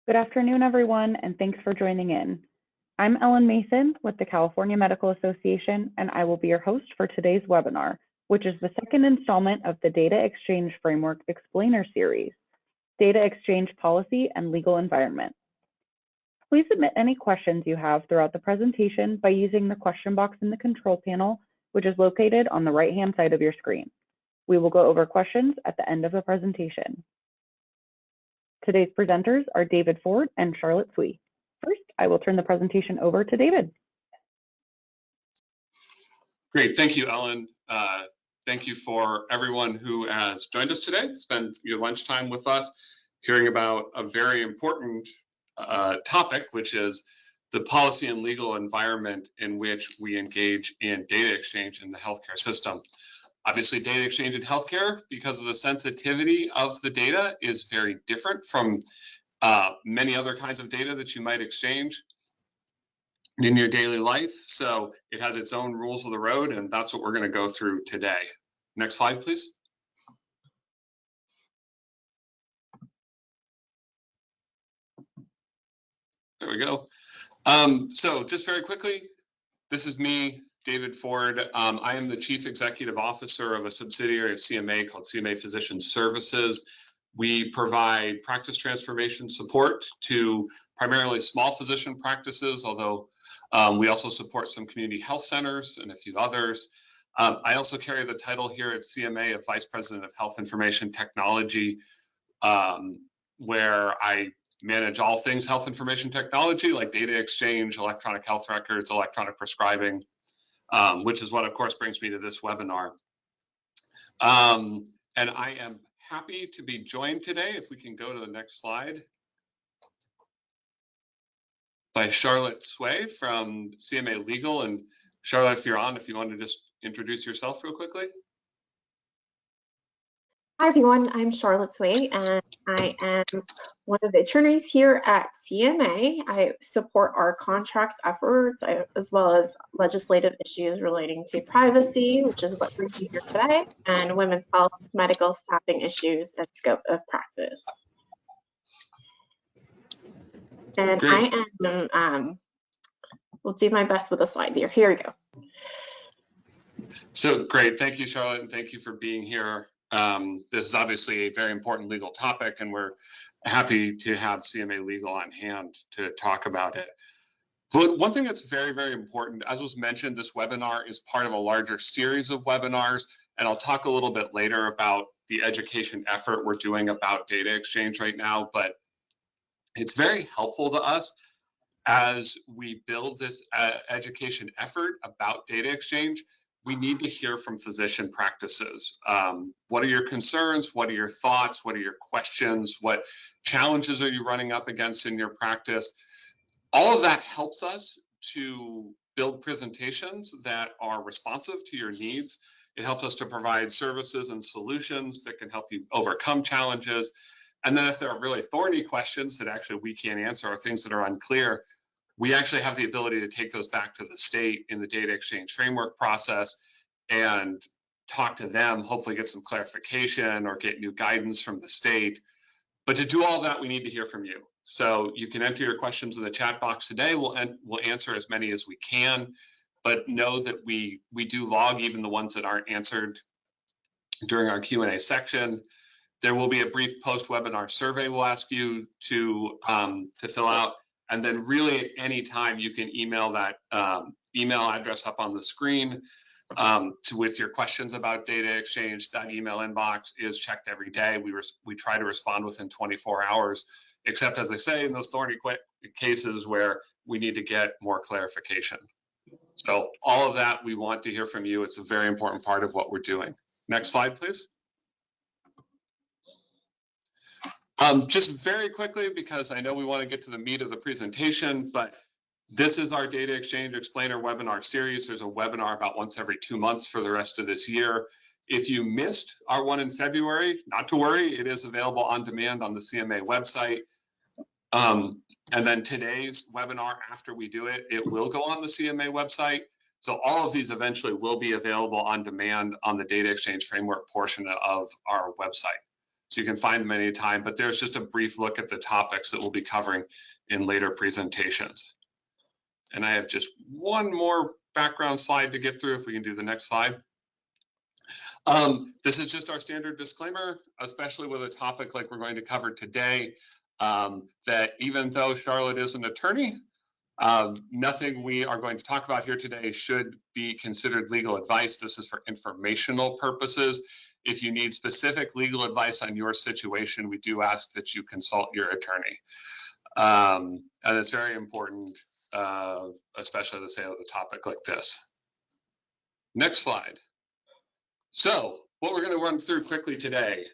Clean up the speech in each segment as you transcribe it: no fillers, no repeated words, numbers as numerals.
Good afternoon, everyone, and thanks for joining in. I'm Ellen Mason with the California Medical Association, and I will be your host for today's webinar, which is the second installment of the Data Exchange Framework Explainer Series, Data Exchange Policy and Legal Environment. Please submit any questions you have throughout the presentation by using the question box in the control panel, which is located on the right-hand side of your screen. We will go over questions at the end of the presentation. Today's presenters are David Ford and Charlotte Tsui. First, I will turn the presentation over to David. Great, thank you, Ellen. Thank you for everyone who has joined us today, spend your lunchtime with us, hearing about a very important topic, which is the policy and legal environment in which we engage in data exchange in the healthcare system. Obviously, data exchange in healthcare, because of the sensitivity of the data, is very different from many other kinds of data that you might exchange in your daily life. So it has its own rules of the road, and that's what we're going to go through today. Next slide, please. There we go. So just very quickly, this is me, David Ford. I am the Chief Executive Officer of a subsidiary of CMA called CMA Physician Services. We provide practice transformation support to primarily small physician practices, although we also support some community health centers and a few others. I also carry the title here at CMA of Vice President of Health Information Technology, where I manage all things health information technology, like data exchange, electronic health records, electronic prescribing, which is what, of course, brings me to this webinar. And I am happy to be joined today, if we can go to the next slide, by Charlotte Tsui from CMA Legal. And Charlotte, if you're on, if you want to just introduce yourself real quickly. Hi, everyone. I'm Charlotte Tsui, and I am one of the attorneys here at CMA. I support our contracts efforts as well as legislative issues relating to privacy, which is what brings me here today, and women's health, medical staffing issues, and scope of practice. And great. I am, will do my best with the slides here. Here we go. So great. Thank you, Charlotte, and thank you for being here. This is obviously a very important legal topic, and we're happy to have CMA Legal on hand to talk about it. But one thing that's very, very important, as was mentioned, this webinar is part of a larger series of webinars, and I'll talk a little bit later about the education effort we're doing about data exchange right now, but it's very helpful to us as we build this education effort about data exchange. We need to hear from physician practices. What are your concerns? What are your thoughts? What are your questions? What challenges are you running up against in your practice? All of that helps us to build presentations that are responsive to your needs. It helps us to provide services and solutions that can help you overcome challenges. And then if there are really thorny questions that actually we can't answer or things that are unclear, we actually have the ability to take those back to the state in the data exchange framework process and talk to them, hopefully get some clarification or get new guidance from the state. But to do all that, we need to hear from you. So you can enter your questions in the chat box today. We'll answer as many as we can, but know that we do log even the ones that aren't answered during our Q&A section. There will be a brief post-webinar survey we'll ask you to fill out. And then really at any time, you can email that email address up on the screen with your questions about data exchange. That email inbox is checked every day. We try to respond within 24 hours, except, as I say, in those thorny cases where we need to get more clarification. So all of that, we want to hear from you. It's a very important part of what we're doing. Next slide, please. Just very quickly, because I know we want to get to the meat of the presentation, but this is our Data Exchange Explainer webinar series. There's a webinar about once every 2 months for the rest of this year. If you missed our one in February, not to worry, it is available on demand on the CMA website. And then today's webinar, after we do it, it will go on the CMA website. So all of these eventually will be available on demand on the Data Exchange Framework portion of our website. so you can find them anytime, but there's just a brief look at the topics that we'll be covering in later presentations. And I have just one more background slide to get through, if we can do the next slide. This is just our standard disclaimer, especially with a topic like we're going to cover today, that even though Charlotte is an attorney, nothing we are going to talk about here today should be considered legal advice. This is for informational purposes. If you need specific legal advice on your situation, we do ask that you consult your attorney. And it's very important, especially to say on a topic like this. Next slide. So what we're going to run through quickly today,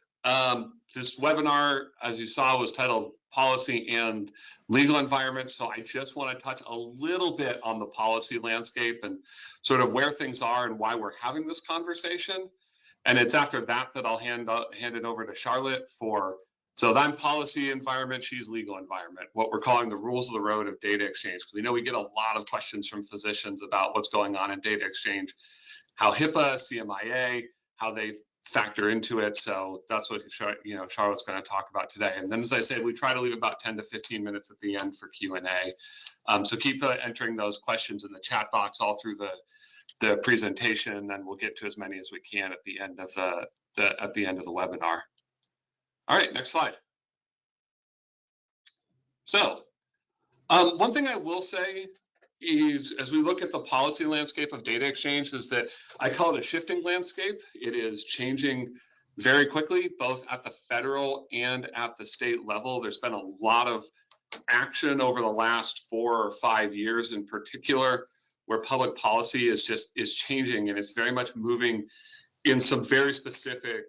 this webinar, as you saw, was titled Policy and Legal Environment. So I just want to touch a little bit on the policy landscape and sort of where things are and why we're having this conversation. And it's after that that I'll hand it over to Charlotte for, so I'm policy environment, she's legal environment, what we're calling the rules of the road of data exchange. Because we know we get a lot of questions from physicians about what's going on in data exchange, how HIPAA, CMA, how they factor into it. So that's what Charlotte's going to talk about today. And then, as I said, we try to leave about 10 to 15 minutes at the end for Q&A. So keep entering those questions in the chat box all through the presentation, and then we'll get to as many as we can at the end of the webinar. All right, next slide. So one thing I will say is, as we look at the policy landscape of data exchange, is that I call it a shifting landscape. It is changing very quickly, both at the federal and at the state level. There's been a lot of action over the last 4 or 5 years in particular, where public policy is changing, and it's very much moving in some very specific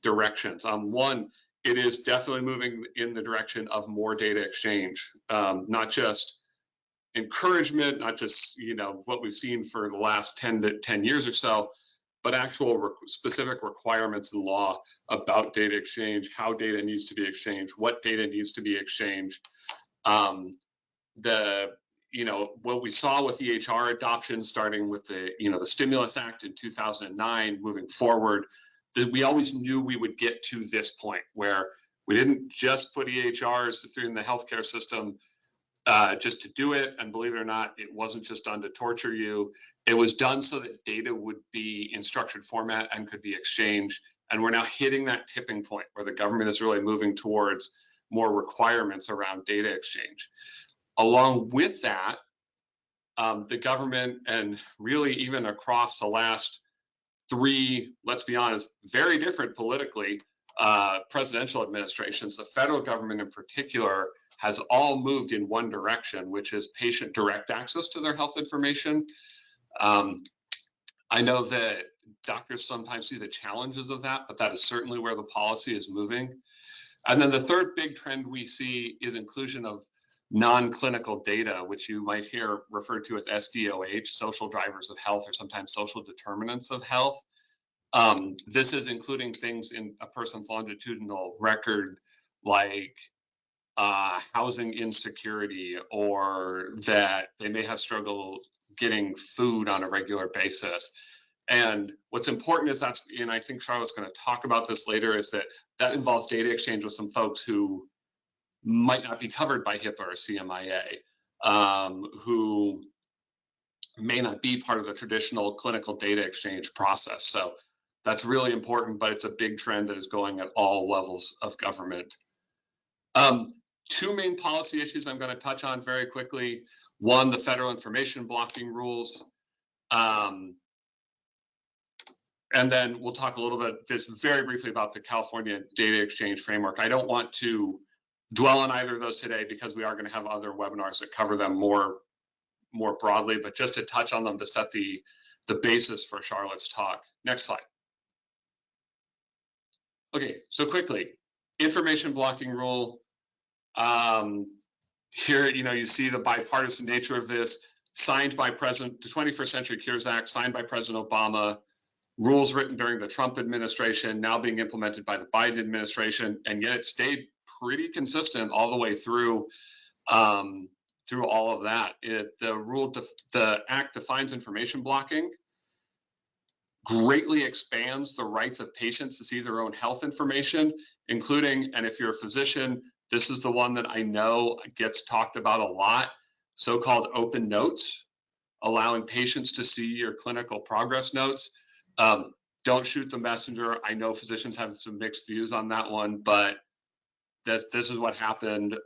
directions. One, it is definitely moving in the direction of more data exchange, not just encouragement, not just what we've seen for the last 10 years or so, but actual specific requirements in law about data exchange, how data needs to be exchanged, what data needs to be exchanged. What we saw with EHR adoption, starting with the Stimulus Act in 2009, moving forward, that we always knew we would get to this point where we didn't just put EHRs through the healthcare system just to do it. And believe it or not, it wasn't just done to torture you. It was done so that data would be in structured format and could be exchanged. And we're now hitting that tipping point where the government is really moving towards more requirements around data exchange. Along with that, the government, and really even across the last 3, let's be honest, very different politically, presidential administrations, the federal government in particular, has all moved in one direction, which is patient direct access to their health information. I know that doctors sometimes see the challenges of that, but that is certainly where the policy is moving. And then the third big trend we see is inclusion of non-clinical data, which you might hear referred to as SDOH, social drivers of health, or sometimes social determinants of health. This is including things in a person's longitudinal record, like housing insecurity, or that they may have struggled getting food on a regular basis. And what's important is and I think Charlotte's going to talk about this later, is that involves data exchange with some folks who might not be covered by HIPAA or CMA, who may not be part of the traditional clinical data exchange process. So that's really important, but it's a big trend that is going at all levels of government. 2 main policy issues I'm going to touch on very quickly. One, the federal information blocking rules. And then we'll talk a little bit, just very briefly, about the California data exchange framework. I don't want to dwell on either of those today because we are going to have other webinars that cover them more broadly, but just to touch on them to set the basis for Charlotte's talk. Next slide. Okay, so quickly, information blocking rule. Here, you see the bipartisan nature of this, signed by the 21st Century Cures Act, signed by President Obama, rules written during the Trump administration, now being implemented by the Biden administration, and yet it stayed pretty consistent all the way through all of that. The act defines information blocking, greatly expands the rights of patients to see their own health information, including, and if you're a physician, this is the one that I know gets talked about a lot, so-called open notes, allowing patients to see your clinical progress notes. Don't shoot the messenger. I know physicians have some mixed views on that one, but this is what happened.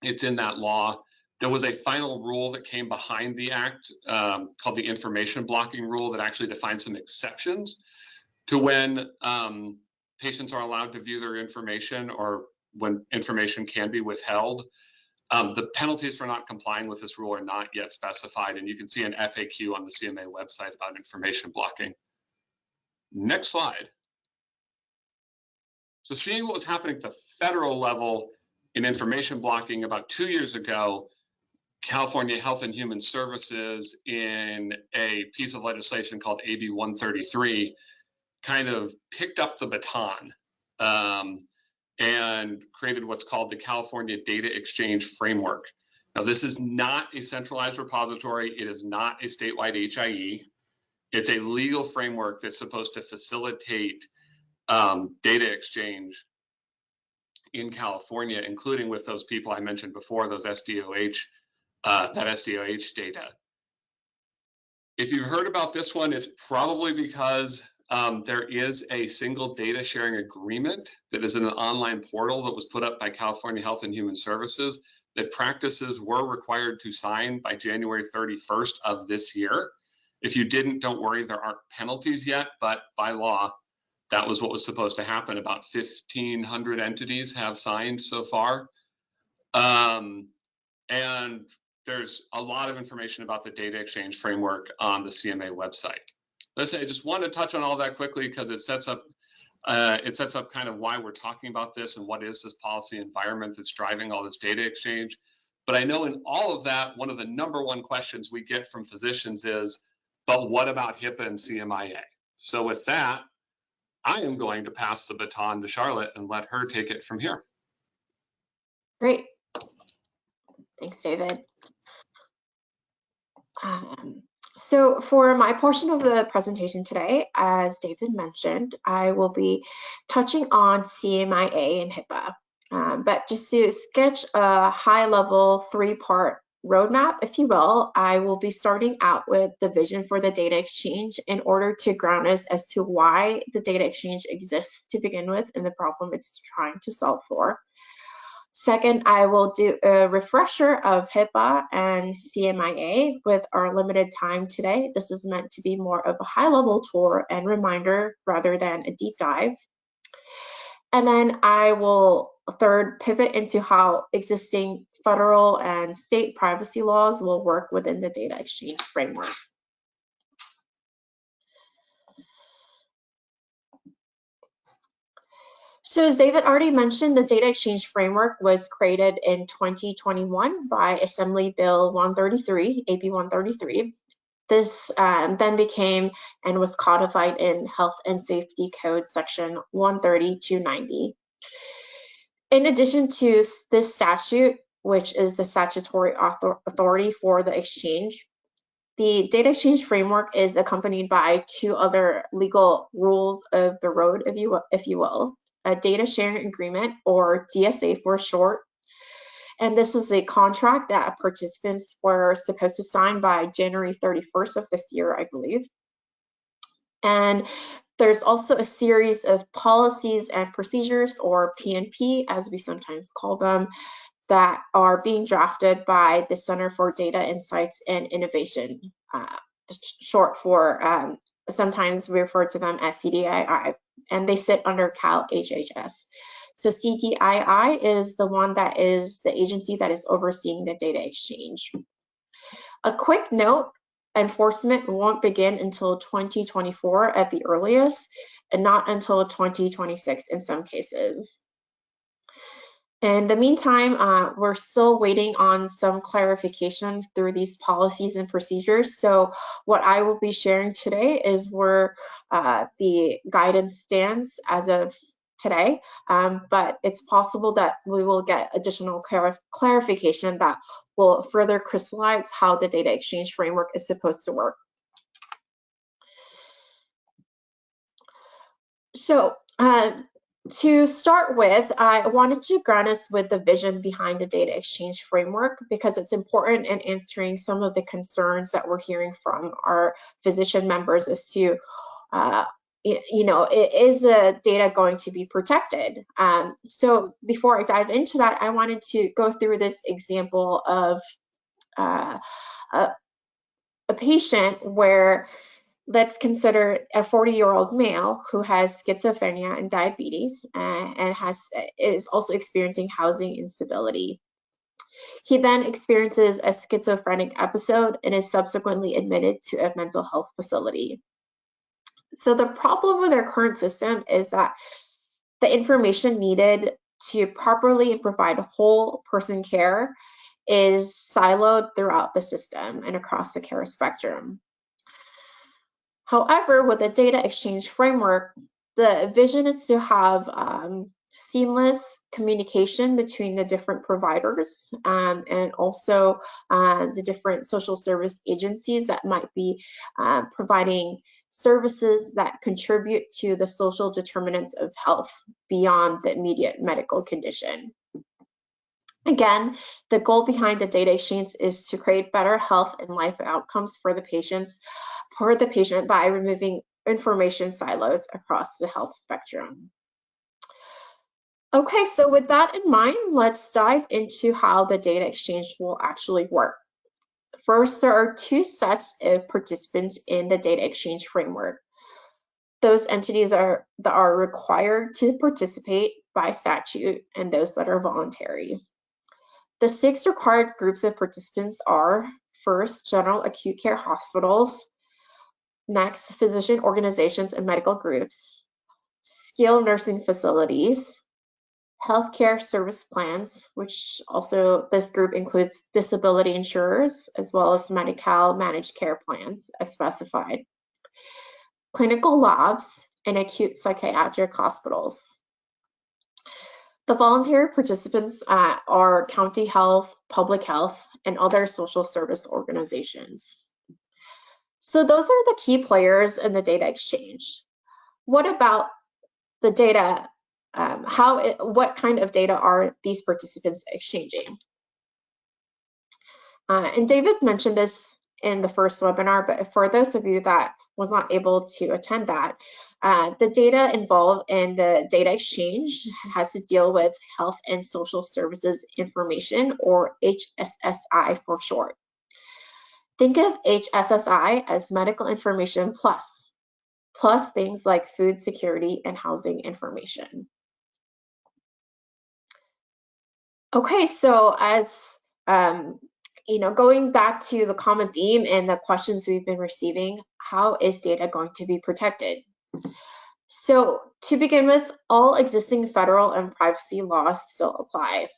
It's in that law. There was a final rule that came behind the act called the information blocking rule that actually defines some exceptions to when patients are allowed to view their information or when information can be withheld. The penalties for not complying with this rule are not yet specified, and you can see an FAQ on the CMA website about information blocking. Next slide. So seeing what was happening at the federal level in information blocking about 2 years ago, California Health and Human Services, in a piece of legislation called AB 133, kind of picked up the baton and created what's called the California Data Exchange Framework. Now, this is not a centralized repository. It is not a statewide HIE. It's a legal framework that's supposed to facilitate data exchange in California, including with those people I mentioned before, those SDOH, that SDOH data. If you've heard about this one, it's probably because there is a single data sharing agreement that is in an online portal that was put up by California Health and Human Services that practices were required to sign by January 31st of this year. If you didn't, don't worry, there aren't penalties yet, but by law, that was what was supposed to happen. About 1,500 entities have signed so far. And there's a lot of information about the data exchange framework on the CMA website. Let's say I just want to touch on all that quickly because it sets up kind of why we're talking about this and what is this policy environment that's driving all this data exchange. But I know in all of that, one of the #1 questions we get from physicians is, but what about HIPAA and CMIA? So with that, I am going to pass the baton to Charlotte and let her take it from here. Great. Thanks, David. So for my portion of the presentation today, as David mentioned, I will be touching on CMIA and HIPAA. But just to sketch a high-level 3-part roadmap, if you will, I will be starting out with the vision for the data exchange in order to ground us as to why the data exchange exists to begin with and the problem it's trying to solve for. Second, I will do a refresher of HIPAA and CMIA with our limited time today. This is meant to be more of a high-level tour and reminder rather than a deep dive. And then I will, third, pivot into how existing federal and state privacy laws will work within the data exchange framework. So as David already mentioned, the data exchange framework was created in 2021 by Assembly Bill 133, AB 133. This then became and was codified in Health and Safety Code section 130-290. In addition to this statute, which is the statutory authority for the exchange, the data exchange framework is accompanied by 2 other legal rules of the road, if you will. A data sharing agreement, or DSA for short. And this is a contract that participants were supposed to sign by January 31st of this year, I believe. And there's also a series of policies and procedures, or P&P, as we sometimes call them, that are being drafted by the Center for Data Insights and Innovation, short for, sometimes we refer to them as CDII, and they sit under CHHS. So CDII is the one that is the agency that is overseeing the data exchange. A quick note, enforcement won't begin until 2024 at the earliest, and not until 2026 in some cases. In the meantime, we're still waiting on some clarification through these policies and procedures. So what I will be sharing today is where the guidance stands as of today, but it's possible that we will get additional clarification that will further crystallize how the data exchange framework is supposed to work. So to start with, I wanted to ground us with the vision behind the data exchange framework because it's important in answering some of the concerns that we're hearing from our physician members as to, is the data going to be protected? So before I dive into that, I wanted to go through this example of a patient where, let's consider a 40-year-old male who has schizophrenia and diabetes and is also experiencing housing instability. He then experiences a schizophrenic episode and is subsequently admitted to a mental health facility. So the problem with our current system is that the information needed to properly and provide whole person care is siloed throughout the system and across the care spectrum. However, with the data exchange framework, the vision is to have seamless communication between the different providers and also the different social service agencies that might be providing services that contribute to the social determinants of health beyond the immediate medical condition. Again, the goal behind the data exchange is to create better health and life outcomes for the patient by removing information silos across the health spectrum. Okay, so with that in mind, let's dive into how the data exchange will actually work. First, there are two sets of participants in the data exchange framework. Those entities that are required to participate by statute and those that are voluntary. The 6 required groups of participants are, first, general acute care hospitals, next, physician organizations and medical groups, skilled nursing facilities, healthcare service plans, which also this group includes disability insurers, as well as Medi-Cal managed care plans as specified, clinical labs, and acute psychiatric hospitals. The voluntary participants are county health, public health, and other social service organizations. So those are the key players in the data exchange. What about the data? What kind of data are these participants exchanging? And David mentioned this in the first webinar, but for those of you that was not able to attend that, the data involved in the data exchange has to deal with health and social services information, or HSSI for short. Think of HSSI as medical information plus things like food security and housing information. Okay, so as going back to the common theme and the questions we've been receiving, how is data going to be protected? So to begin with, all existing federal and privacy laws still apply.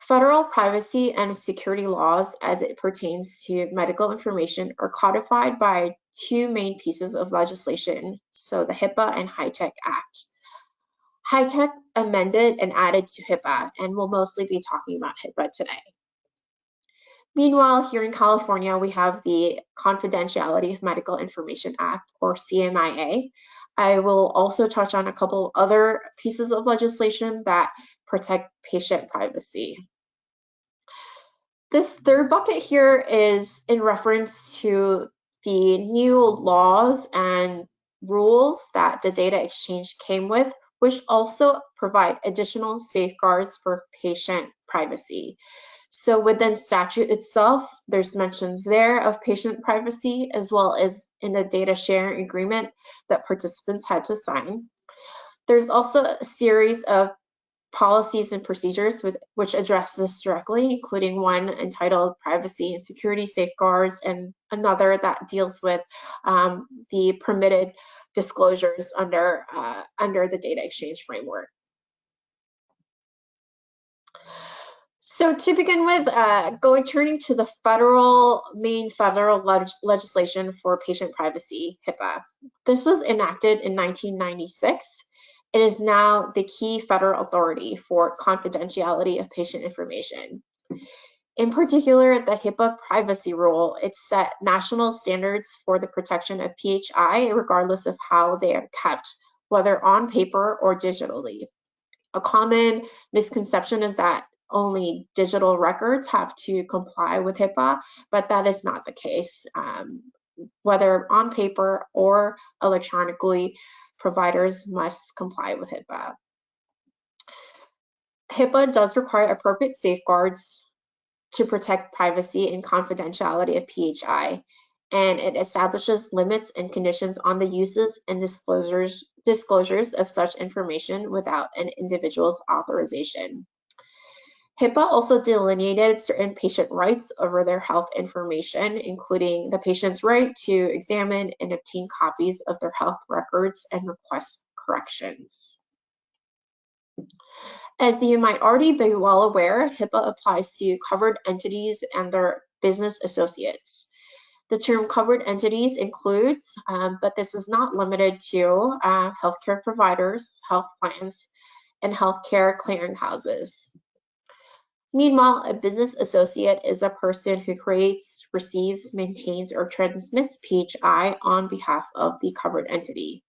Federal privacy and security laws as it pertains to medical information are codified by two main pieces of legislation, so the HIPAA and HITECH Act. HITECH amended and added to HIPAA, and we'll mostly be talking about HIPAA today. Meanwhile, here in California, we have the Confidentiality of Medical Information Act, or CMIA. I will also touch on a couple other pieces of legislation that protect patient privacy. This third bucket here is in reference to the new laws and rules that the data exchange came with, which also provide additional safeguards for patient privacy. So within statute itself, there's mentions there of patient privacy, as well as in the data sharing agreement that participants had to sign. There's also a series of policies and procedures which address this directly, including one entitled Privacy and Security Safeguards, and another that deals with the permitted disclosures under the data exchange framework. So to begin with, turning to the main federal legislation for patient privacy, HIPAA. This was enacted in 1996. It is now the key federal authority for confidentiality of patient information. In particular, the HIPAA privacy rule, it set national standards for the protection of PHI, regardless of how they are kept whether on paper or digitally. A common misconception is that only digital records have to comply with HIPAA, but that is not the case. Whether on paper or electronically, providers must comply with HIPAA. HIPAA does require appropriate safeguards to protect privacy and confidentiality of PHI, and it establishes limits and conditions on the uses and disclosures of such information without an individual's authorization. HIPAA also delineated certain patient rights over their health information, including the patient's right to examine and obtain copies of their health records and request corrections. As you might already be well aware, HIPAA applies to covered entities and their business associates. The term covered entities includes, but this is not limited to, healthcare providers, health plans, and healthcare clearinghouses. Meanwhile, a business associate is a person who creates, receives, maintains, or transmits PHI on behalf of the covered entity.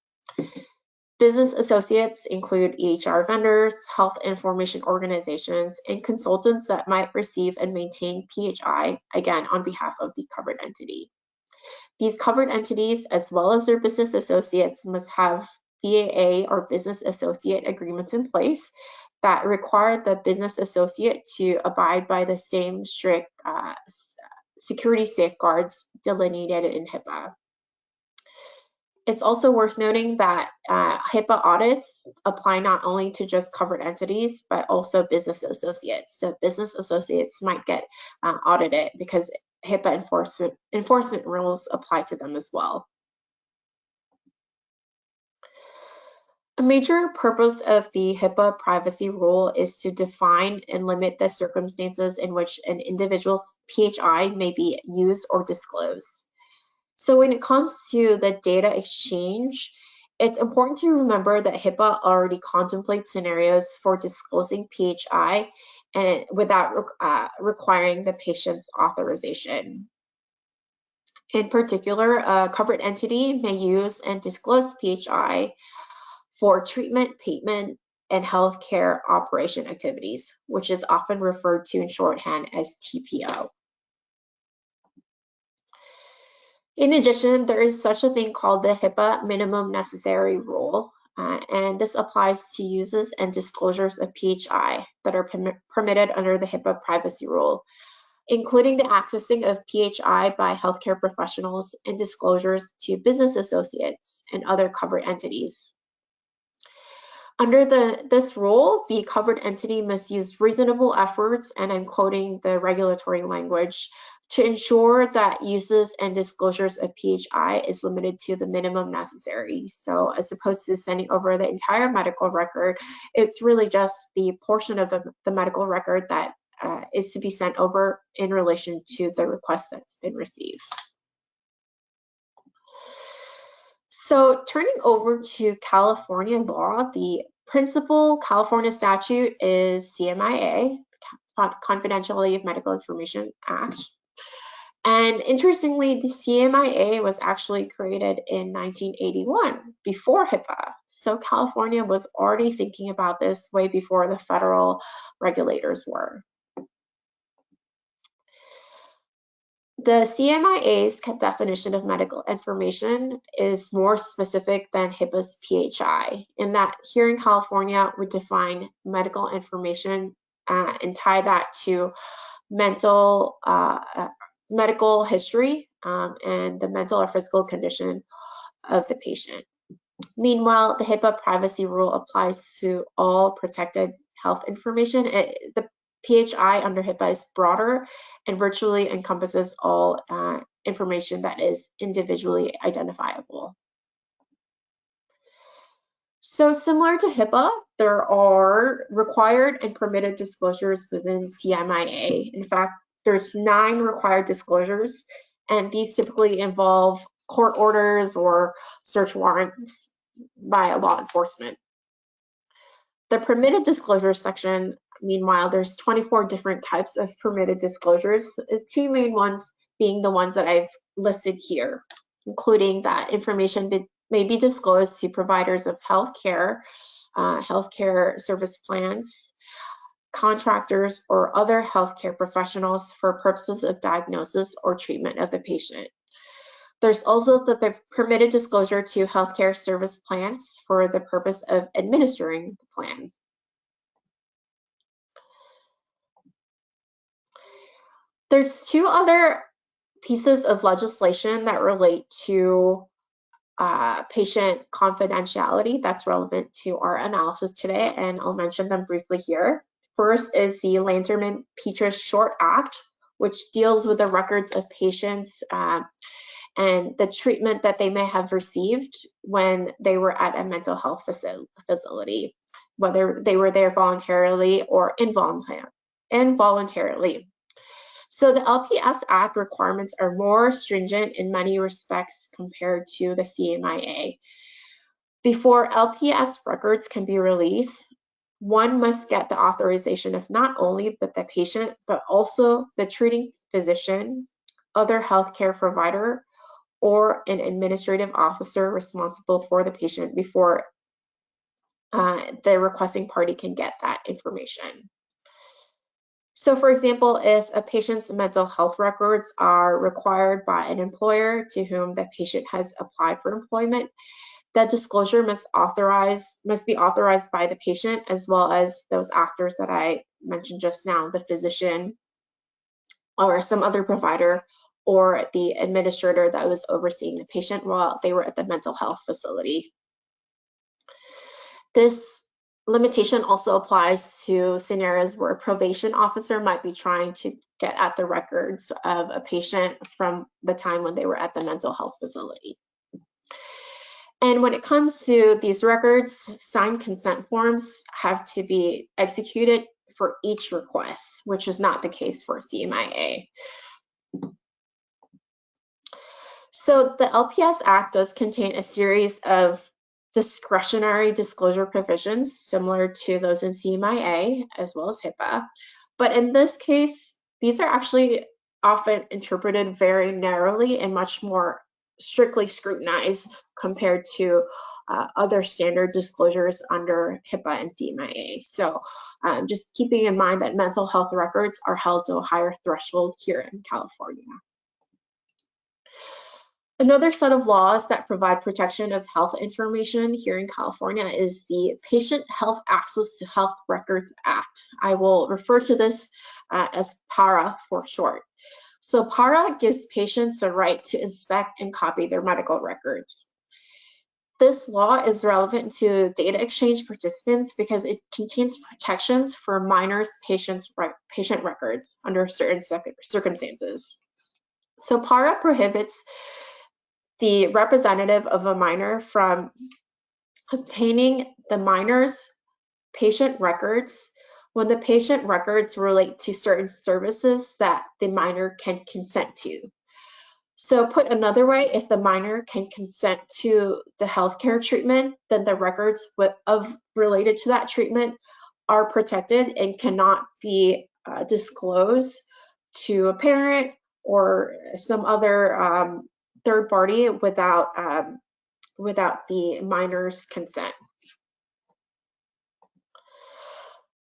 Business associates include EHR vendors, health information organizations, and consultants that might receive and maintain PHI, again, on behalf of the covered entity. These covered entities, as well as their business associates, must have BAA or business associate agreements in place that require the business associate to abide by the same strict security safeguards delineated in HIPAA. It's also worth noting that HIPAA audits apply not only to just covered entities, but also business associates. So business associates might get audited because HIPAA enforcement rules apply to them as well. A major purpose of the HIPAA privacy rule is to define and limit the circumstances in which an individual's PHI may be used or disclosed. So when it comes to the data exchange, it's important to remember that HIPAA already contemplates scenarios for disclosing PHI and without requiring the patient's authorization. In particular, a covered entity may use and disclose PHI for treatment, payment, and healthcare operation activities, which is often referred to in shorthand as TPO. In addition, there is such a thing called the HIPAA minimum necessary rule, and this applies to uses and disclosures of PHI that are permitted under the HIPAA privacy rule, including the accessing of PHI by healthcare professionals and disclosures to business associates and other covered entities. Under this rule, the covered entity must use reasonable efforts, and I'm quoting the regulatory language, to ensure that uses and disclosures of PHI is limited to the minimum necessary. So as opposed to sending over the entire medical record, it's really just the portion of the medical record that is to be sent over in relation to the request that's been received. So turning over to California law, the principal California statute is CMIA, Confidentiality of Medical Information Act. And interestingly, the CMIA was actually created in 1981, before HIPAA. So California was already thinking about this way before the federal regulators were. The CMIA's definition of medical information is more specific than HIPAA's PHI, in that here in California, we define medical information and tie that to medical history and the mental or physical condition of the patient. Meanwhile, the HIPAA privacy rule applies to all protected health information. The PHI under HIPAA is broader and virtually encompasses all information that is individually identifiable. So similar to HIPAA, there are required and permitted disclosures within CMIA. In fact, there's 9 required disclosures, and these typically involve court orders or search warrants by law enforcement. The permitted disclosure section, meanwhile, there's 24 different types of permitted disclosures, the 2 main ones being the ones that I've listed here, including that information may be disclosed to providers of healthcare, healthcare service plans, contractors, or other healthcare professionals for purposes of diagnosis or treatment of the patient. There's also the permitted disclosure to healthcare service plans for the purpose of administering the plan. There's two other pieces of legislation that relate to patient confidentiality that's relevant to our analysis today, and I'll mention them briefly here. First is the Lanterman-Petris-Short Act, which deals with the records of patients and the treatment that they may have received when they were at a mental health facility, whether they were there voluntarily or involuntarily. So the LPS Act requirements are more stringent in many respects compared to the CMIA. Before LPS records can be released, one must get the authorization of not only the patient, but also the treating physician, other healthcare provider, or an administrative officer responsible for the patient before the requesting party can get that information. So for example, if a patient's mental health records are required by an employer to whom the patient has applied for employment, that disclosure must be authorized by the patient, as well as those actors that I mentioned just now, the physician or some other provider or the administrator that was overseeing the patient while they were at the mental health facility. This limitation also applies to scenarios where a probation officer might be trying to get at the records of a patient from the time when they were at the mental health facility. And when it comes to these records, signed consent forms have to be executed for each request, which is not the case for CMIA. So the LPS Act does contain a series of discretionary disclosure provisions similar to those in CMIA as well as HIPAA. But in this case, these are actually often interpreted very narrowly and much more strictly scrutinized compared to other standard disclosures under HIPAA and CMIA. So just keeping in mind that mental health records are held to a higher threshold here in California. Another set of laws that provide protection of health information here in California is the Patient Health Access to Health Records Act. I will refer to this as PARA for short. So PARA gives patients the right to inspect and copy their medical records. This law is relevant to data exchange participants because it contains protections for minors' patient records under certain circumstances. So PARA prohibits the representative of a minor from obtaining the minor's patient records when the patient records relate to certain services that the minor can consent to. So put another way, if the minor can consent to the healthcare treatment, then the records related to that treatment are protected and cannot be disclosed to a parent or some other third party without the minor's consent.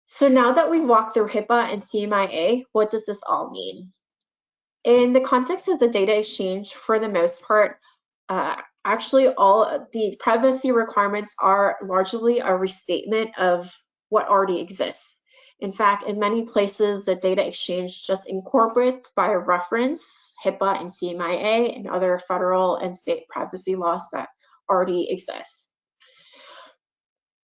So now that we've walked through HIPAA and CMIA, what does this all mean? In the context of the data exchange, for the most part, actually all the privacy requirements are largely a restatement of what already exists. In fact, in many places, the data exchange just incorporates by reference HIPAA and CMIA and other federal and state privacy laws that already exist.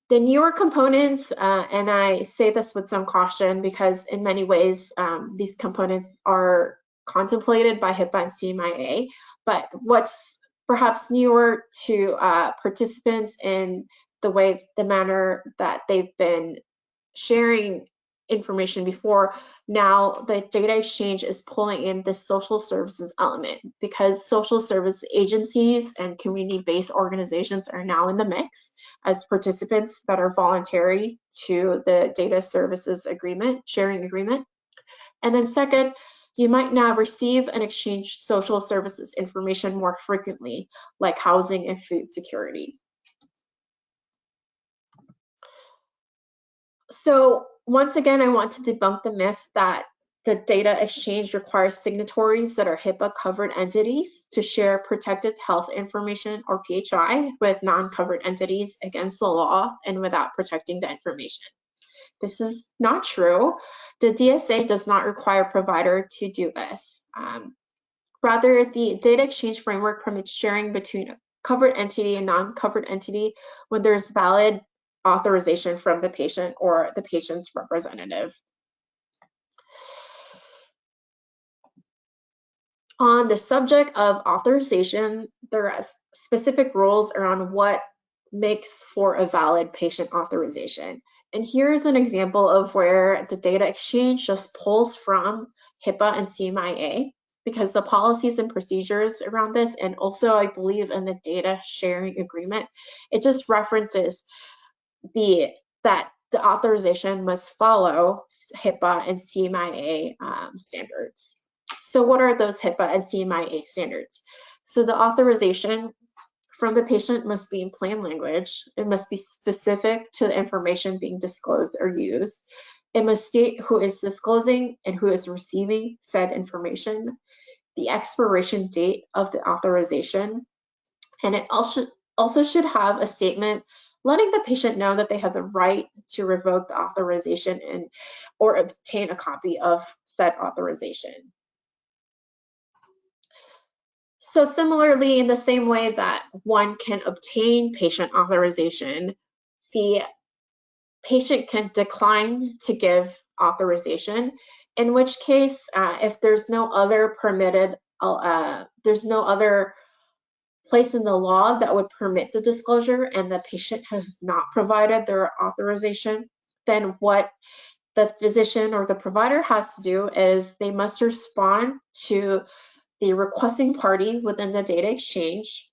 The newer components, and I say this with some caution because in many ways, these components are contemplated by HIPAA and CMIA, but what's perhaps newer to participants in the manner that they've been sharing information before, now the data exchange is pulling in this social services element because social service agencies and community-based organizations are now in the mix as participants that are voluntary to the data services agreement, sharing agreement. And then second, You might now receive and exchange social services information more frequently, like housing and food security. So once again, I want to debunk the myth that the data exchange requires signatories that are HIPAA covered entities to share protected health information, or PHI, with non-covered entities against the law and without protecting the information. This is not true. The DSA does not require a provider to do this. Rather, the data exchange framework permits sharing between a covered entity and non-covered entity when there's valid authorization from the patient or the patient's representative. On the subject of authorization, there are specific rules around what makes for a valid patient authorization. And here's an example of where the data exchange just pulls from HIPAA and CMA, because the policies and procedures around this, and also I believe in the data sharing agreement, it just references that the authorization must follow HIPAA and CMA standards. So what are those HIPAA and CMA standards? So the authorization from the patient must be in plain language. It must be specific to the information being disclosed or used. It must state who is disclosing and who is receiving said information, the expiration date of the authorization, and it also should have a statement letting the patient know that they have the right to revoke the authorization or obtain a copy of said authorization. So similarly, in the same way that one can obtain patient authorization, the patient can decline to give authorization, in which case, if there's no other permitted, there's no other place in the law that would permit the disclosure and the patient has not provided their authorization, then what the physician or the provider has to do is they must respond to the requesting party within the data exchange.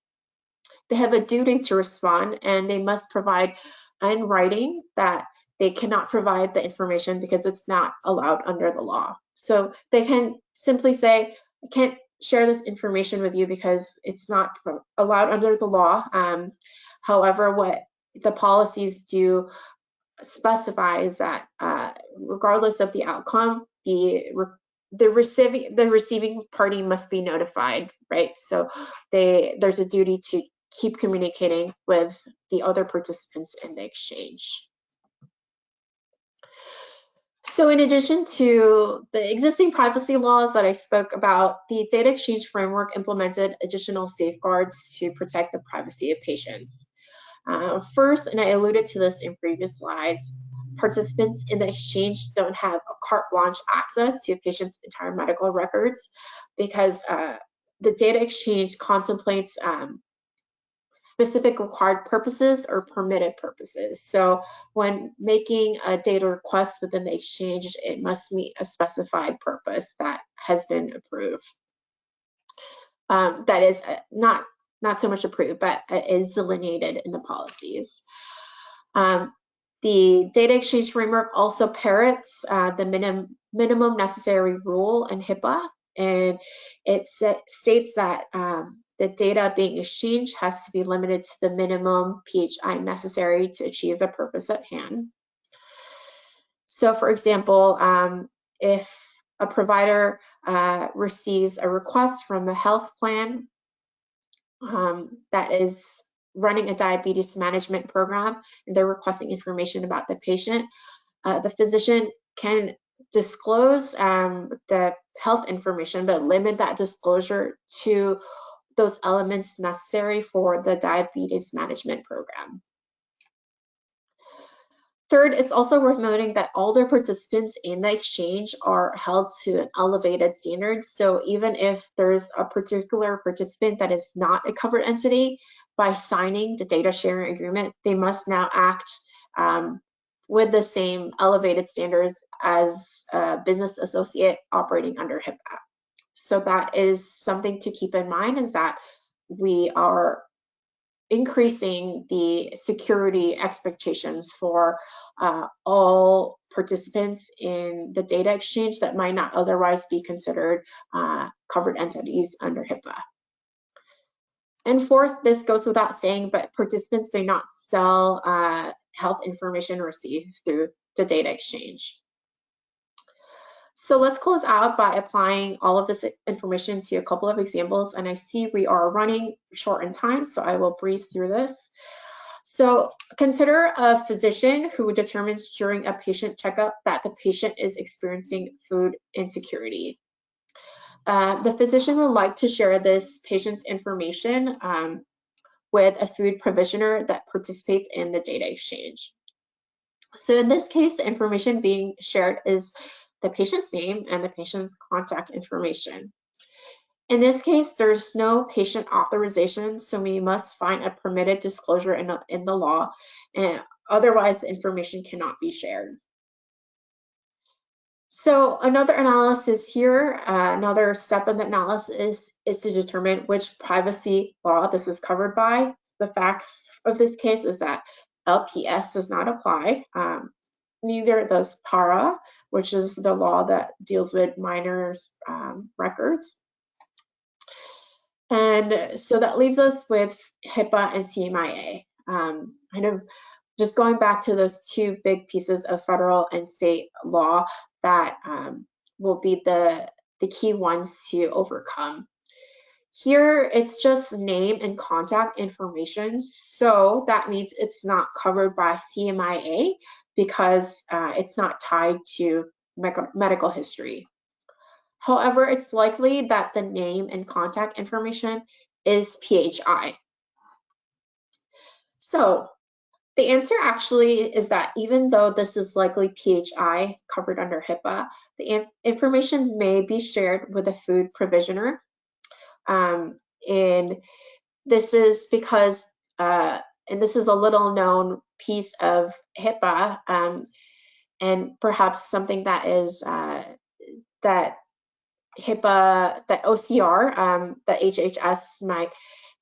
They have a duty to respond, and they must provide in writing that they cannot provide the information because it's not allowed under the law. So they can simply say, I can't share this information with you because it's not allowed under the law. However, what the policies do specify is that regardless of the outcome, the receiving party must be notified, right? So there's a duty to keep communicating with the other participants in the exchange. So in addition to the existing privacy laws that I spoke about, the data exchange framework implemented additional safeguards to protect the privacy of patients. First, and I alluded to this in previous slides, participants in the exchange don't have a carte blanche access to a patient's entire medical records because the data exchange contemplates specific required purposes or permitted purposes. So when making a data request within the exchange, it must meet a specified purpose that has been approved. That is not so much approved, but is delineated in the policies. The data exchange framework also parrots the minimum necessary rule in HIPAA, and it states that the data being exchanged has to be limited to the minimum PHI necessary to achieve the purpose at hand. So for example, if a provider receives a request from a health plan that is running a diabetes management program and they're requesting information about the patient, the physician can disclose the health information, but limit that disclosure to those elements necessary for the diabetes management program. Third, it's also worth noting that all the participants in the exchange are held to an elevated standard. So even if there's a particular participant that is not a covered entity, by signing the data sharing agreement, they must now act with the same elevated standards as a business associate operating under HIPAA. So that is something to keep in mind, is that we are increasing the security expectations for all participants in the data exchange that might not otherwise be considered covered entities under HIPAA. And fourth, this goes without saying, but participants may not sell health information received through the data exchange. So let's close out by applying all of this information to a couple of examples. And I see we are running short in time, so I will breeze through this. So consider a physician who determines during a patient checkup that the patient is experiencing food insecurity. The physician would like to share this patient's information with a food provisioner that participates in the data exchange. So in this case, the information being shared is the patient's name and the patient's contact information. In this case, there's no patient authorization, so we must find a permitted disclosure in the law, and otherwise the information cannot be shared. So another analysis here, another step in the analysis is to determine which privacy law this is covered by. The facts of this case is that LPS does not apply. Neither does PARA, which is the law that deals with minors' records. And so that leaves us with HIPAA and CMA. Kind of just going back to those two big pieces of federal and state law that will be the key ones to overcome. Here, it's just name and contact information. So that means it's not covered by CMA because it's not tied to medical history. However, it's likely that the name and contact information is PHI. So the answer actually is that even though this is likely PHI covered under HIPAA, the information may be shared with a food provisioner. And this is because, and this is a little known piece of HIPAA, and perhaps something that is that HIPAA, that OCR, that HHS might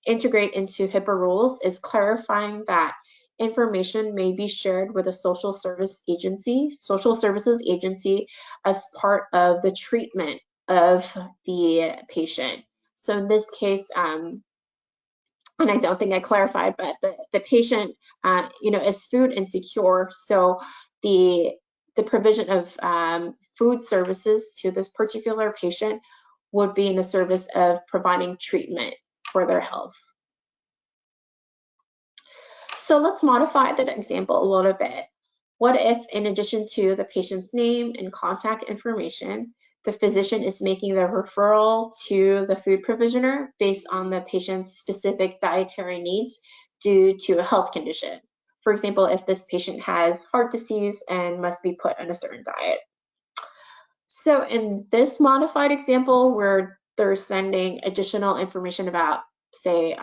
integrate into HIPAA rules is clarifying that information may be shared with a social services agency as part of the treatment of the patient. So in this case, and I don't think I clarified, but the patient, is food insecure. So the provision of food services to this particular patient would be in the service of providing treatment for their health. So let's modify that example a little bit. What if, in addition to the patient's name and contact information, the physician is making the referral to the food provisioner based on the patient's specific dietary needs due to a health condition? For example, if this patient has heart disease and must be put on a certain diet. So in this modified example, where they're sending additional information about, say,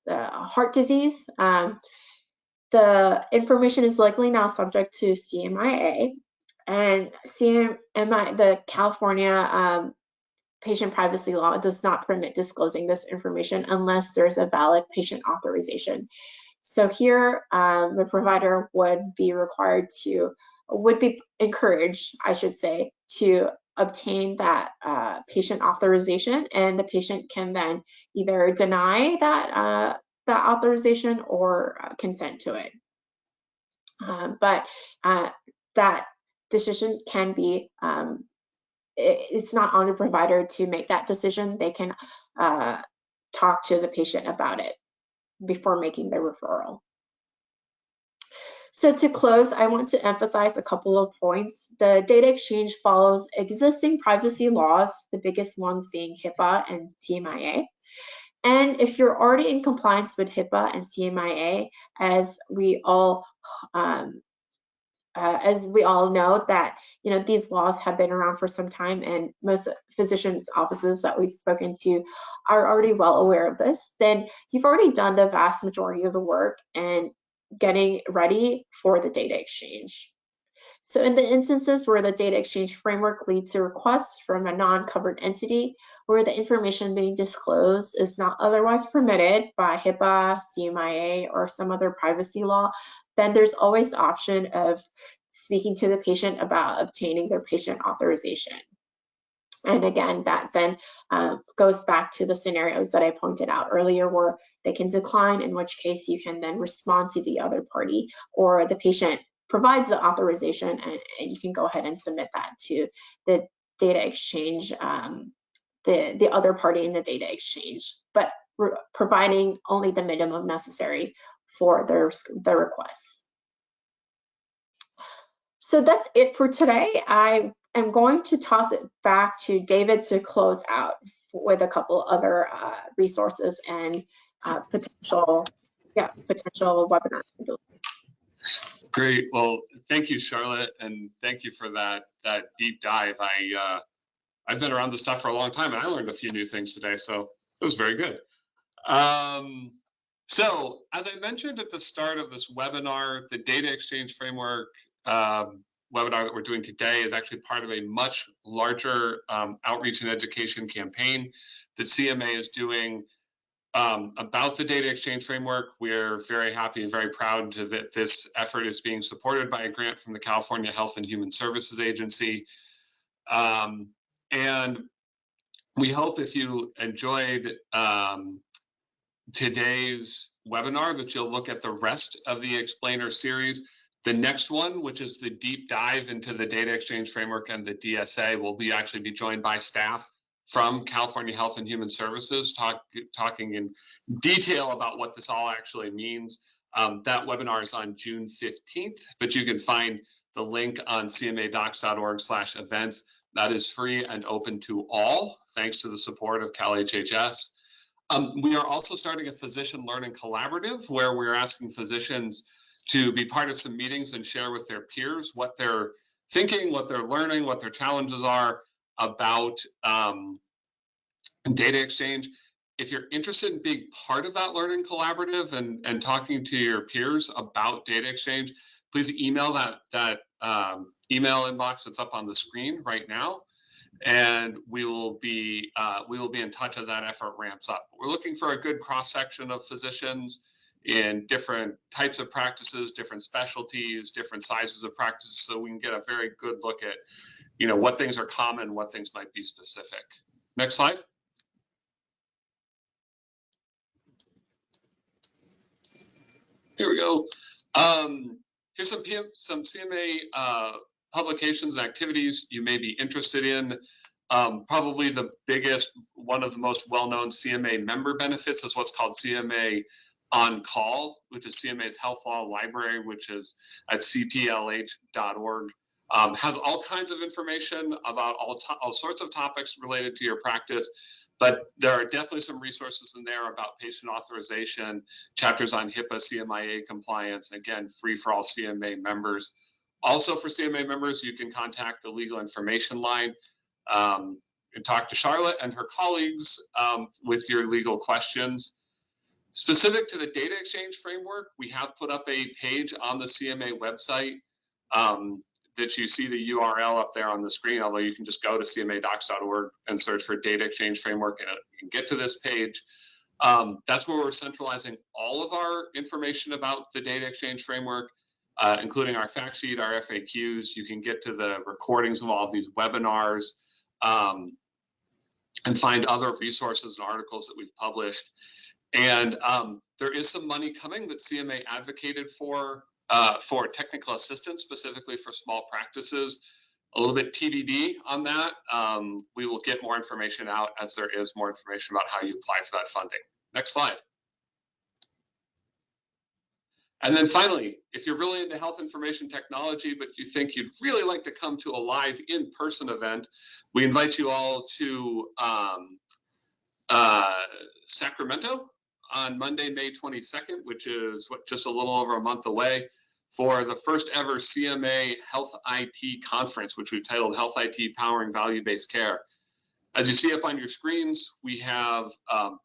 the heart disease, the information is likely now subject to CMA, and CMA, the California patient privacy law, does not permit disclosing this information unless there's a valid patient authorization. So here, the provider would be encouraged, I should say, to obtain that patient authorization, and the patient can then either deny that authorization or consent to it. But that decision can be, it's not on the provider to make that decision. They can talk to the patient about it before making the referral. So to close, I want to emphasize a couple of points. The data exchange follows existing privacy laws, the biggest ones being HIPAA and CMA. And if you're already in compliance with HIPAA and CMA, as we all know that these laws have been around for some time, and most physicians' offices that we've spoken to are already well aware of this, then you've already done the vast majority of the work and getting ready for the data exchange. So in the instances where the data exchange framework leads to requests from a non-covered entity where the information being disclosed is not otherwise permitted by HIPAA, CMA, or some other privacy law, then there's always the option of speaking to the patient about obtaining their patient authorization. And again, that then goes back to the scenarios that I pointed out earlier, where they can decline, in which case you can then respond to the other party, or the patient provides the authorization and you can go ahead and submit that to the data exchange, the other party in the data exchange, but providing only the minimum necessary for their requests. So that's it for today. I am going to toss it back to David to close out with a couple other resources and potential webinars. Great. Well, thank you, Charlotte, and thank you for that deep dive. I've been around this stuff for a long time, and I learned a few new things today, so it was very good. So, as I mentioned at the start of this webinar, the Data Exchange Framework webinar that we're doing today is actually part of a much larger outreach and education campaign that CMA is doing about the Data Exchange Framework. We're very happy and very proud that this effort is being supported by a grant from the California Health and Human Services Agency. And we hope if you enjoyed today's webinar that you'll look at the rest of the Explainer series. The next one, which is the deep dive into the Data Exchange Framework and the DSA, will actually be joined by staff from California Health and Human Services, talking in detail about what this all actually means. That webinar is on June 15th, but you can find the link on cmadocs.org/events. That is free and open to all, thanks to the support of CalHHS. We are also starting a physician learning collaborative where we're asking physicians to be part of some meetings and share with their peers what they're thinking, what they're learning, what their challenges are about data exchange. If you're interested in being part of that learning collaborative and talking to your peers about data exchange, please email that email inbox that's up on the screen right now, and we will be in touch as that effort ramps up. We're looking for a good cross section of physicians in different types of practices, different specialties, different sizes of practices, so we can get a very good look at, what things are common, what things might be specific. Next slide. Here we go. Here's some CMA publications and activities you may be interested in. Probably the biggest, one of the most well-known CMA member benefits is what's called CMA On Call, which is CMA's health law library, which is at cplh.org. Has all kinds of information about all sorts of topics related to your practice, but there are definitely some resources in there about patient authorization, chapters on HIPAA, CMIA compliance, again, free for all CMA members. Also for CMA members, you can contact the legal information line and talk to Charlotte and her colleagues with your legal questions. Specific to the data exchange framework, we have put up a page on the CMA website that you see the URL up there on the screen, although you can just go to cmadocs.org and search for data exchange framework and you can get to this page. That's where we're centralizing all of our information about the data exchange framework, including our fact sheet, our FAQs. You can get to the recordings of all of these webinars and find other resources and articles that we've published. And there is some money coming that CMA advocated for technical assistance, specifically for small practices. A little bit TBD on that. We will get more information out as there is more information about how you apply for that funding. Next slide. And then finally, if you're really into health information technology, but you think you'd really like to come to a live in-person event, we invite you all to Sacramento on Monday, May 22nd, which is just a little over a month away, for the first ever CMA Health IT Conference, which we've titled Health IT Powering Value-Based Care. As you see up on your screens, we have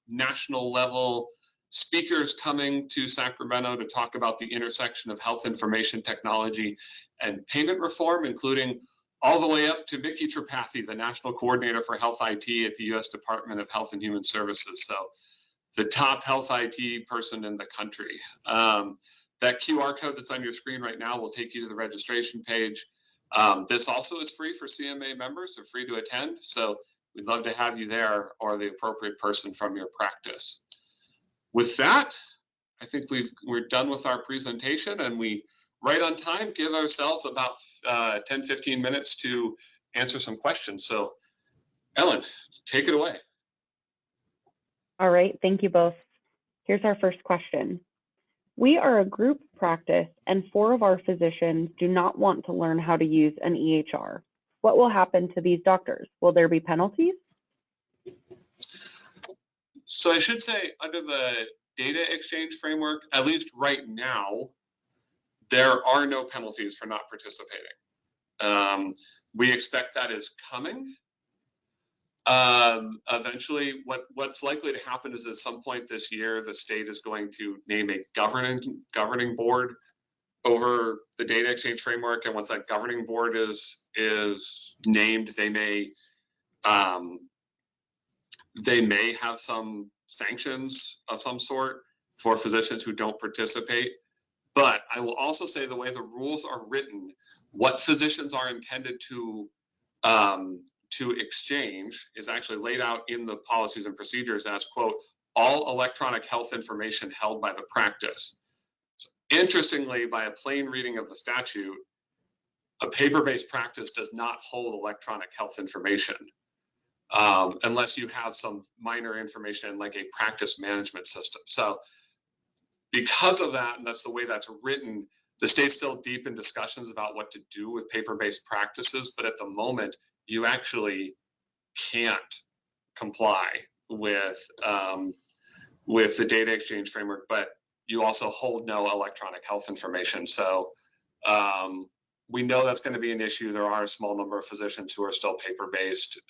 national level speakers coming to Sacramento to talk about the intersection of health information technology and payment reform, including all the way up to Vicky Tripathi, the National Coordinator for Health IT at the U.S. Department of Health and Human Services. So the top health IT person in the country. That QR code that's on your screen right now will take you to the registration page. This also is free for CMA members. They're free to attend. So we'd love to have you there or the appropriate person from your practice. With that, I think we're done with our presentation, and we, right on time, give ourselves about 10, 15 minutes to answer some questions. So Ellen, take it away. All right, thank you both. Here's our first question. We are a group practice and 4 of our physicians do not want to learn how to use an EHR. What will happen to these doctors? Will there be penalties? So I should say, under the data exchange framework, at least right now, there are no penalties for not participating. We expect that is coming. Eventually, what's likely to happen is at some point this year, the state is going to name a governing board over the data exchange framework, and once that governing board is named, they may have some sanctions of some sort for physicians who don't participate. But I will also say, the way the rules are written, what physicians are intended to exchange is actually laid out in the policies and procedures as, quote, all electronic health information held by the practice. So, interestingly, by a plain reading of the statute, a paper-based practice does not hold electronic health information unless you have some minor information like a practice management system. So because of that, and that's the way that's written, the state's still deep in discussions about what to do with paper-based practices, but at the moment, you actually can't comply with the data exchange framework, but you also hold no electronic health information. So we know that's going to be an issue. There are a small number of physicians who are still paper-based,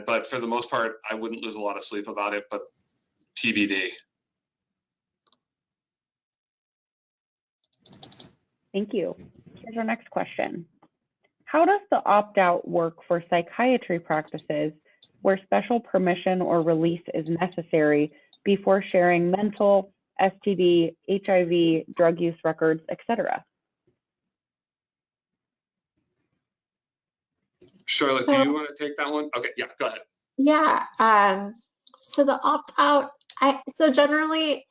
but for the most part, I wouldn't lose a lot of sleep about it, but TBD. Thank you. Here's our next question. How does the opt-out work for psychiatry practices where special permission or release is necessary before sharing mental, STD, HIV, drug use records, etc.? Charlotte, do you want to take that one? Okay, yeah, go ahead. Yeah, so the opt-out, so generally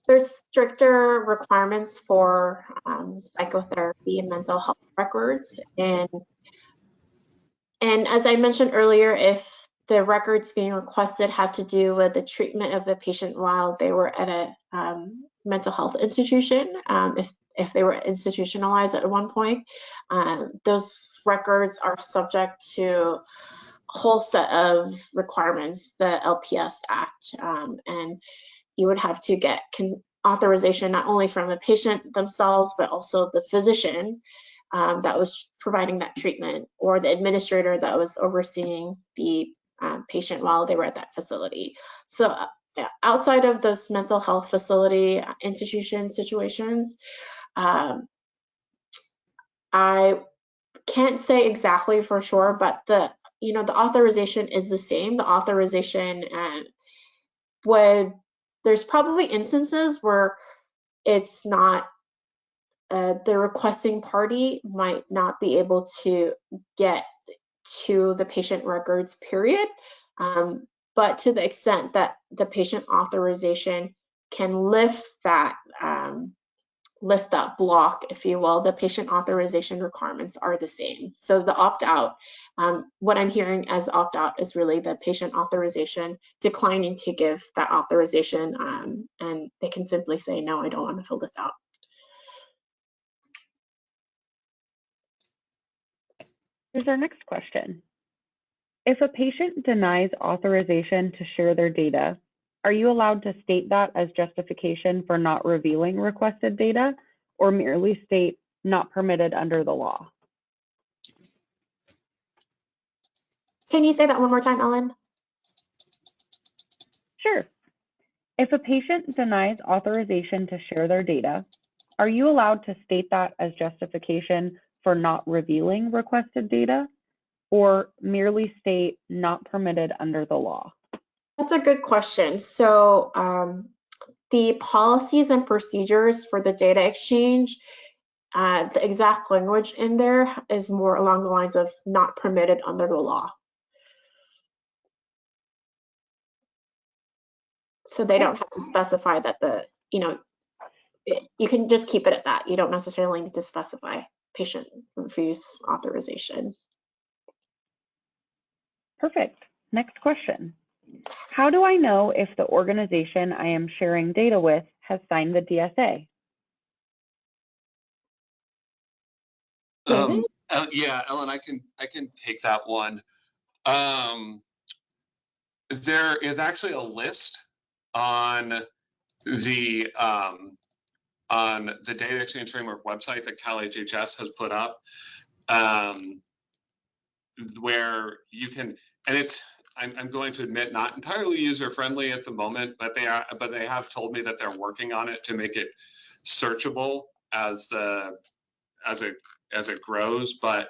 there's stricter requirements for psychotherapy and mental health records. And as I mentioned earlier, if the records being requested have to do with the treatment of the patient while they were at a mental health institution, if they were institutionalized at one point, those records are subject to a whole set of requirements, the LPS Act, and you would have to get authorization not only from the patient themselves, but also the physician that was providing that treatment, or the administrator that was overseeing the patient while they were at that facility. So outside of those mental health facility institution situations, I can't say exactly for sure, but the authorization is the same. The authorization there's probably instances where it's not, the requesting party might not be able to get to the patient records, period. But to the extent that the patient authorization can lift that block, if you will, the patient authorization requirements are the same. So the opt-out, what I'm hearing as opt-out is really the patient authorization declining to give that authorization, and they can simply say, no, I don't want to fill this out. Here's our next question. If a patient denies authorization to share their data, are you allowed to state that as justification for not revealing requested data, or merely state not permitted under the law? Can you say that one more time, Ellen? Sure. If a patient denies authorization to share their data, are you allowed to state that as justification for not revealing requested data, or merely state not permitted under the law? That's a good question. So the policies and procedures for the data exchange, the exact language in there is more along the lines of not permitted under the law. So they don't have to specify that you can just keep it at that. You don't necessarily need to specify patient refuse authorization. Perfect. Next question. How do I know if the organization I am sharing data with has signed the DSA? David? Yeah, Ellen, I can take that one. There is actually a list on the Data Exchange Framework website that CalHHS has put up, where you can, and I'm going to admit, not entirely user friendly at the moment, but they have told me that they're working on it to make it searchable as it grows. But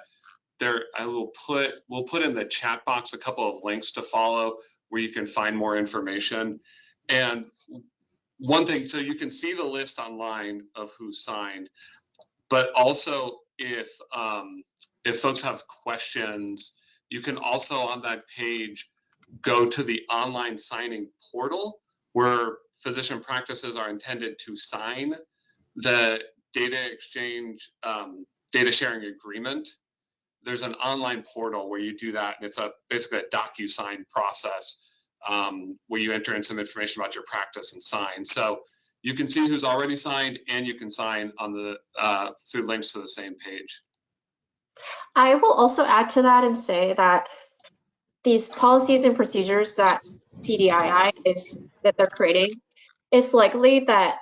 we'll put in the chat box a couple of links to follow where you can find more information. And one thing, so you can see the list online of who signed, but also if folks have questions, you can also on that page go to the online signing portal where physician practices are intended to sign the data exchange, data sharing agreement. There's an online portal where you do that, and it's basically a DocuSign process where you enter in some information about your practice and sign. So you can see who's already signed, and you can sign on through links to the same page. I will also add to that and say that these policies and procedures that CDII that they're creating, it's likely that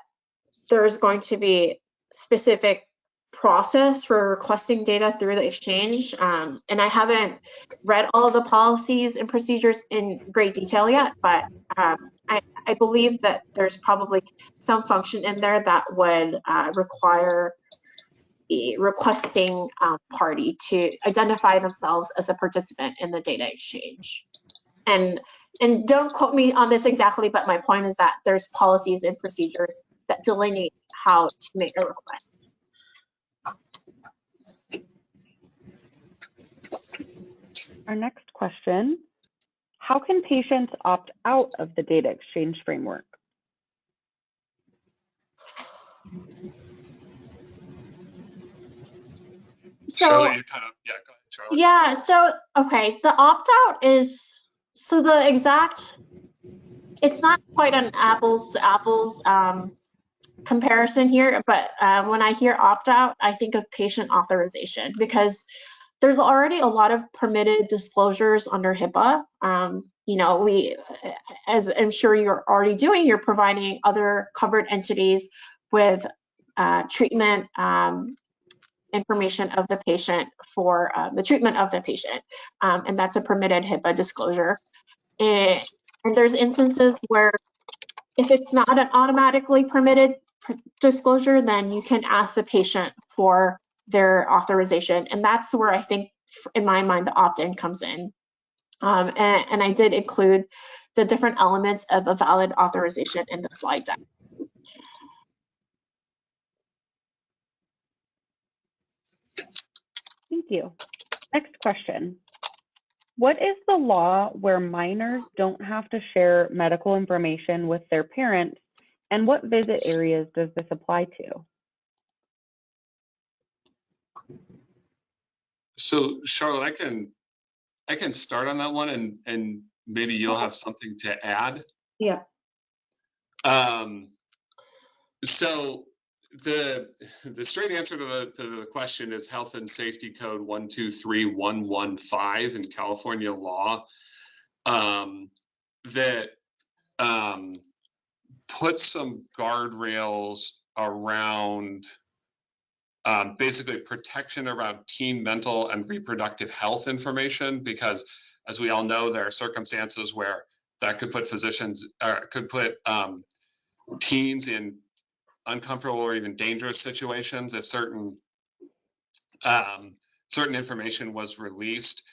there's going to be specific process for requesting data through the exchange. And I haven't read all of the policies and procedures in great detail yet, but I believe that there's probably some function in there that would require the requesting party to identify themselves as a participant in the data exchange. And don't quote me on this exactly, but my point is that there's policies and procedures that delineate how to make a request. Our next question, how can patients opt out of the data exchange framework? So, Charlotte, you kind of, yeah, go ahead, Charlotte. Yeah, so, okay, the opt-out is, so the exact, it's not quite an apples to apples comparison here, but when I hear opt-out, I think of patient authorization because there's already a lot of permitted disclosures under HIPAA. As I'm sure you're already doing, you're providing other covered entities with treatment information of the patient for the treatment of the patient, and that's a permitted HIPAA disclosure. And there's instances where if it's not an automatically permitted disclosure, then you can ask the patient for their authorization, and that's where I think, in my mind, the opt-in comes in. And I did include the different elements of a valid authorization in the slide deck. Thank you. Next question. What is the law where minors don't have to share medical information with their parents, and what visit areas does this apply to? So Charlotte, I can start on that one, and maybe you'll have something to add. Yeah. So the straight answer to the question is Health and Safety Code 123115 in California law, that puts some guardrails around basically protection around teen mental and reproductive health information, because as we all know, there are circumstances where that could put teens in uncomfortable or even dangerous situations if certain information was released.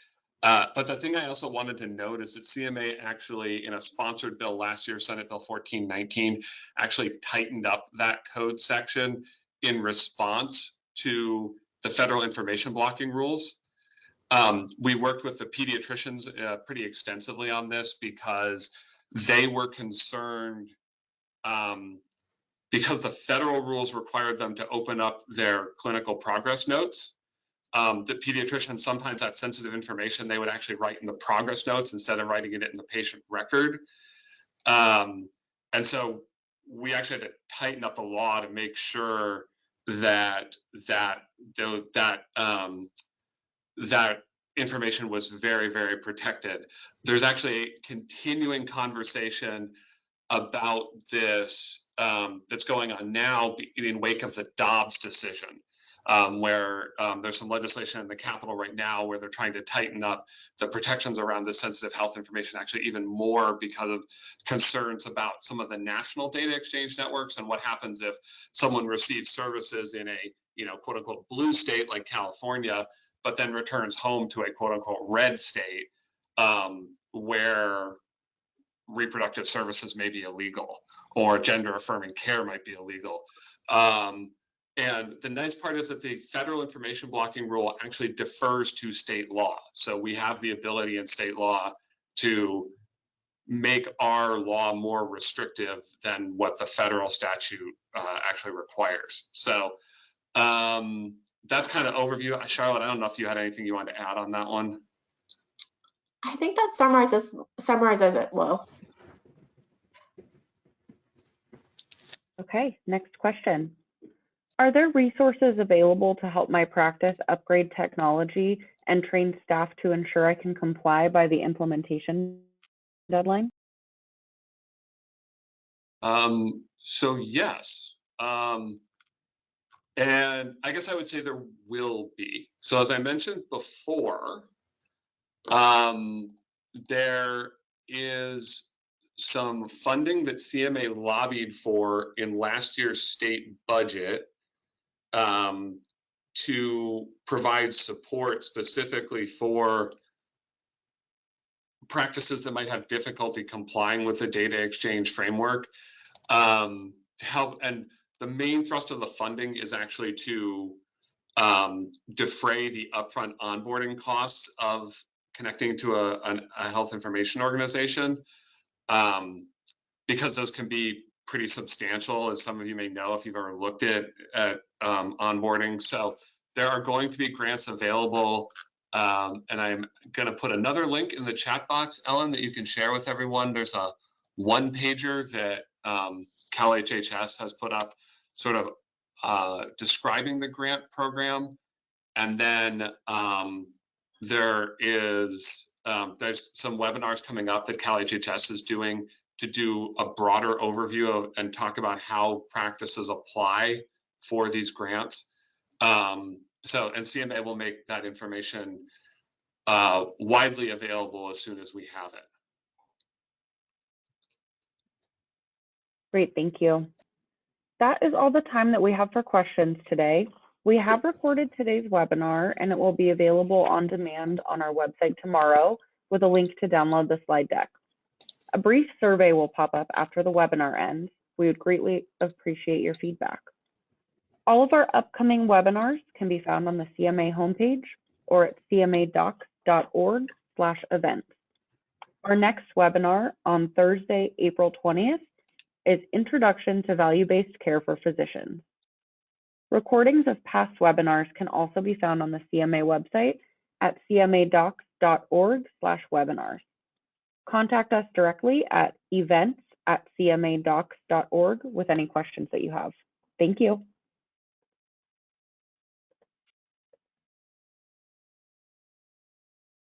But the thing I also wanted to note is that CMA actually, in a sponsored bill last year, Senate Bill 1419, actually tightened up that code section in response to the federal information blocking rules. We worked with the pediatricians pretty extensively on this because they were concerned because the federal rules required them to open up their clinical progress notes. The pediatricians sometimes had sensitive information they would actually write in the progress notes instead of writing it in the patient record. And so we actually had to tighten up the law to make sure that that information was very, very protected. There's actually a continuing conversation about this that's going on now in wake of the Dobbs decision, where there's some legislation in the Capitol right now where they're trying to tighten up the protections around this sensitive health information actually even more because of concerns about some of the national data exchange networks and what happens if someone receives services in a, you know, quote unquote blue state like California, but then returns home to a quote unquote red state where reproductive services may be illegal or gender affirming care might be illegal. And the nice part is that the federal information blocking rule actually defers to state law. So we have the ability in state law to make our law more restrictive than what the federal statute actually requires. So that's kind of overview. Charlotte, I don't know if you had anything you wanted to add on that one. I think that summarizes it well. Okay, next question. Are there resources available to help my practice upgrade technology and train staff to ensure I can comply by the implementation deadline? So yes, and I guess I would say there will be. So as I mentioned before, there is some funding that CMA lobbied for in last year's state budget to provide support specifically for practices that might have difficulty complying with the data exchange framework to help. And the main thrust of the funding is actually to defray the upfront onboarding costs of connecting to a health information organization, because those can be pretty substantial, as some of you may know if you've ever looked at onboarding. So there are going to be grants available, and I'm going to put another link in the chat box, Ellen, that you can share with everyone. There's a one-pager that CHHS has put up sort of describing the grant program. And then there's some webinars coming up that CHHS is doing to do a broader overview of and talk about how practices apply for these grants. And CMA will make that information widely available as soon as we have it. Great, thank you. That is all the time that we have for questions today. We have recorded today's webinar and it will be available on demand on our website tomorrow with a link to download the slide deck. A brief survey will pop up after the webinar ends. We would greatly appreciate your feedback. All of our upcoming webinars can be found on the CMA homepage or at cmadocs.org/events. Our next webinar on Thursday, April 20th is Introduction to Value-Based Care for Physicians. Recordings of past webinars can also be found on the CMA website at cmadocs.org/webinars. Contact us directly at events@cmadocs.org with any questions that you have. Thank you.